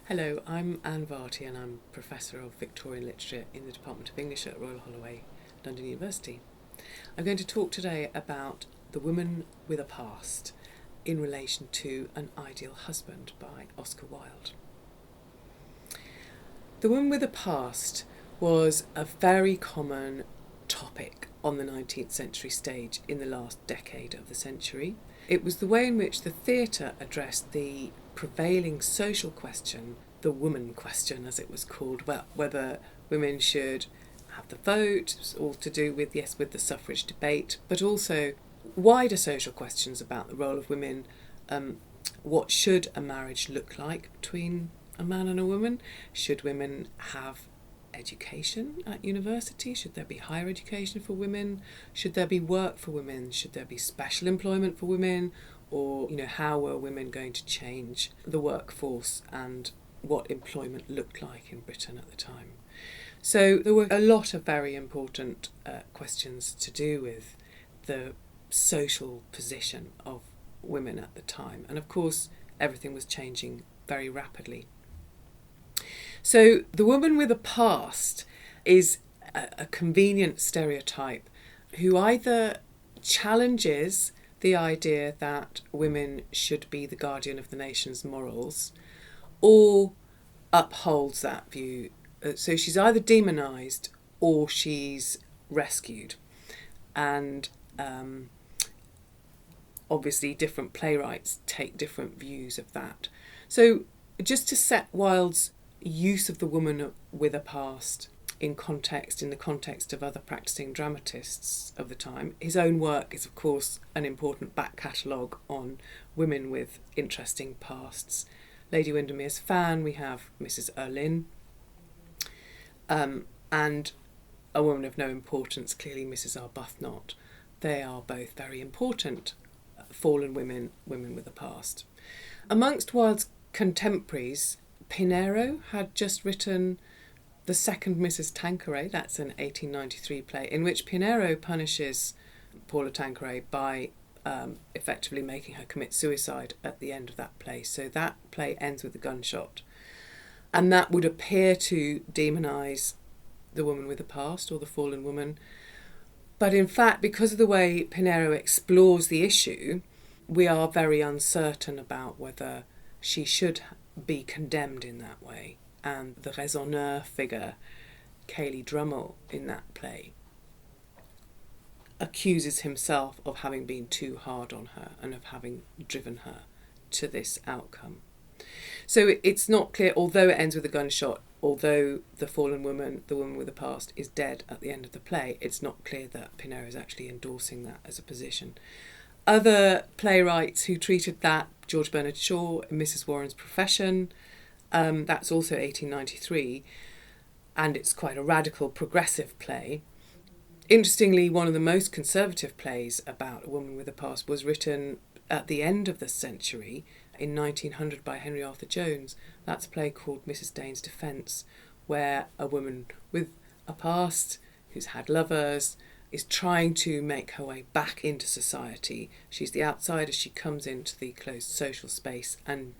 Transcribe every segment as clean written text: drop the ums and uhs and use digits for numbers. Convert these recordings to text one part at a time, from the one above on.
Hello, I'm Anne Varty and I'm Professor of Victorian Literature in the Department of English at Royal Holloway, London University. I'm going to talk today about The Woman with a Past in relation to An Ideal Husband by Oscar Wilde. The Woman with a Past was a very common topic on the 19th century stage in the last decade of the century. It was the way in which the theatre addressed the prevailing social question, the woman question as it was called, well, whether women should have the vote, it was all to do with the suffrage debate, but also wider social questions about the role of women. What should a marriage look like between a man and a woman? Should women have education at university? Should there be higher education for women? Should there be work for women? Should there be special employment for women? Or, how were women going to change the workforce and what employment looked like in Britain at the time? So there were a lot of very important questions to do with the social position of women at the time. And of course, everything was changing very rapidly. So the woman with a past is a convenient stereotype who either challenges the idea that women should be the guardian of the nation's morals or upholds that view. So she's either demonised or she's rescued. And obviously different playwrights take different views of that. So just to set Wilde's use of the woman with a past in the context of other practising dramatists of the time. His own work is, of course, an important back catalogue on women with interesting pasts. Lady Windermere's Fan, we have Mrs. Erlynne, and a woman of no importance, clearly Mrs. Arbuthnot. They are both very important fallen women with a past. Amongst Wilde's contemporaries, Pinero had just written The Second Mrs. Tanqueray. That's an 1893 play in which Pinero punishes Paula Tanqueray by effectively making her commit suicide at the end of that play. So that play ends with a gunshot. And that would appear to demonise the woman with the past or the fallen woman. But in fact, because of the way Pinero explores the issue, we are very uncertain about whether she should be condemned in that way. And the raisonneur figure, Cayley Drummle, in that play, accuses himself of having been too hard on her and of having driven her to this outcome. So it's not clear, although it ends with a gunshot, although the fallen woman, the woman with the past, is dead at the end of the play, it's not clear that Pinero is actually endorsing that as a position. Other playwrights who treated that, George Bernard Shaw in Mrs. Warren's Profession, that's also 1893, and it's quite a radical, progressive play. Interestingly, one of the most conservative plays about a woman with a past was written at the end of the century, in 1900, by Henry Arthur Jones. That's a play called Mrs. Dane's Defence, where a woman with a past, who's had lovers, is trying to make her way back into society. She's the outsider, she comes into the closed social space, and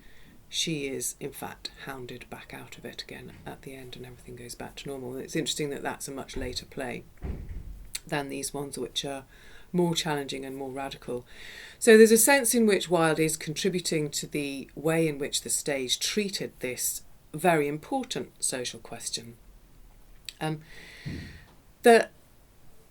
she is, in fact, hounded back out of it again at the end, and everything goes back to normal. And it's interesting that that's a much later play than these ones, which are more challenging and more radical. So there's a sense in which Wilde is contributing to the way in which the stage treated this very important social question. That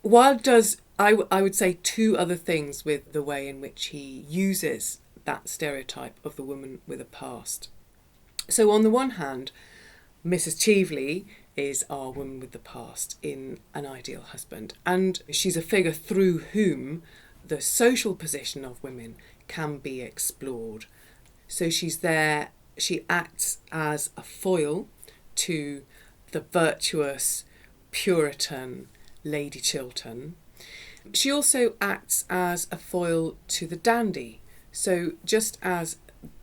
Wilde does, I would say, two other things with the way in which he uses that stereotype of the woman with a past. So on the one hand, Mrs. Cheveley is our woman with the past in An Ideal Husband, and she's a figure through whom the social position of women can be explored. So she's there, she acts as a foil to the virtuous Puritan Lady Chiltern. She also acts as a foil to the dandy. So just as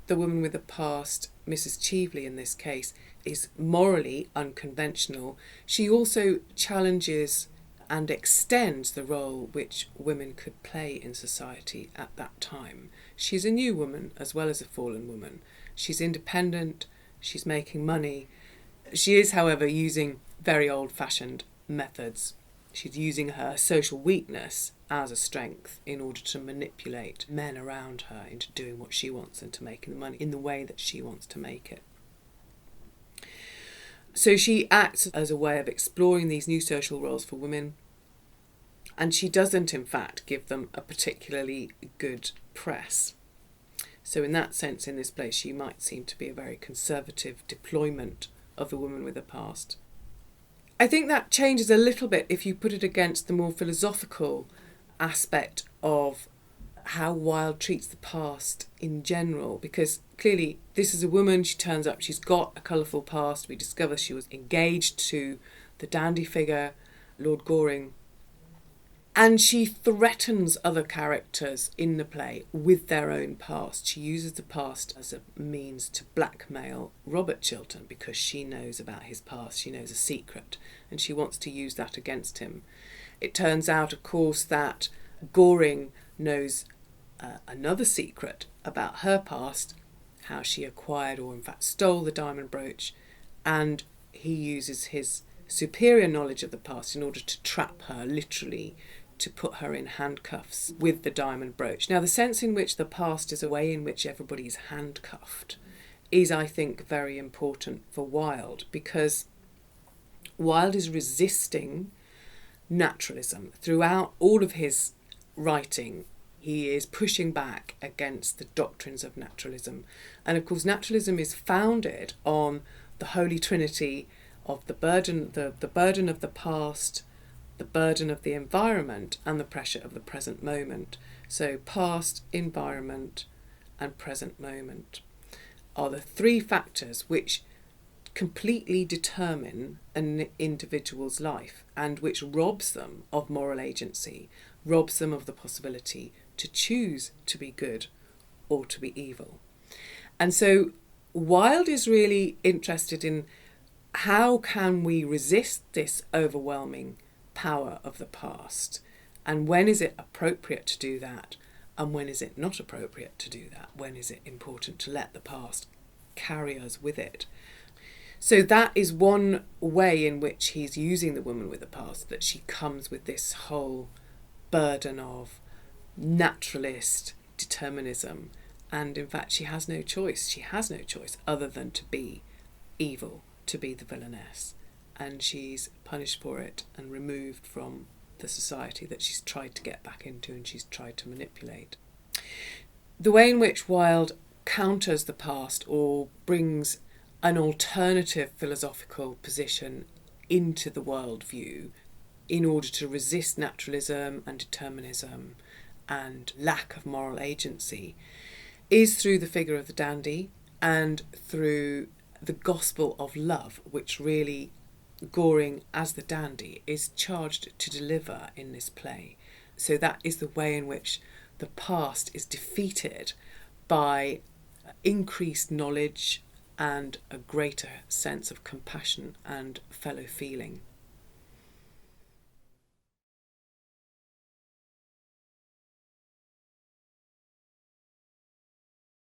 the woman with the past, Mrs. Cheveley in this case, is morally unconventional, she also challenges and extends the role which women could play in society at that time. She's a new woman as well as a fallen woman. She's independent, she's making money. She is, however, using very old-fashioned methods. She's using her social weakness as a strength in order to manipulate men around her into doing what she wants and to making the money in the way that she wants to make it. So she acts as a way of exploring these new social roles for women, and she doesn't, in fact, give them a particularly good press. So in that sense, in this place, she might seem to be a very conservative deployment of the woman with a past. I think that changes a little bit if you put it against the more philosophical aspect of how Wilde treats the past in general, because clearly this is a woman, she turns up, she's got a colourful past. We discover she was engaged to the dandy figure, Lord Goring, and she threatens other characters in the play with their own past. She uses the past as a means to blackmail Robert Chiltern because she knows about his past, she knows a secret, and she wants to use that against him. It turns out, of course, that Goring knows another secret about her past, how she acquired or in fact stole the diamond brooch, and he uses his superior knowledge of the past in order to trap her, literally to put her in handcuffs with the diamond brooch. Now, the sense in which the past is a way in which everybody's handcuffed is, I think, very important for Wilde, because Wilde is resisting naturalism. Throughout all of his writing, he is pushing back against the doctrines of naturalism. And of course, naturalism is founded on the holy trinity of the burden of the past, the burden of the environment, and the pressure of the present moment. So past, environment, and present moment are the three factors which completely determine an individual's life and which robs them of moral agency, robs them of the possibility to choose to be good or to be evil. And so Wilde is really interested in how can we resist this overwhelming power of the past, and when is it appropriate to do that, and when is it not appropriate to do that? When is it important to let the past carry us with it? So that is one way in which he's using the woman with the past, that she comes with this whole burden of naturalist determinism, and in fact she has no choice. She has no choice other than to be evil, to be the villainess, and she's punished for it and removed from the society that she's tried to get back into and she's tried to manipulate. The way in which Wilde counters the past or brings an alternative philosophical position into the worldview in order to resist naturalism and determinism and lack of moral agency is through the figure of the dandy and through the gospel of love, which really Goring, as the dandy, is charged to deliver in this play. So that is the way in which the past is defeated by increased knowledge and a greater sense of compassion and fellow feeling.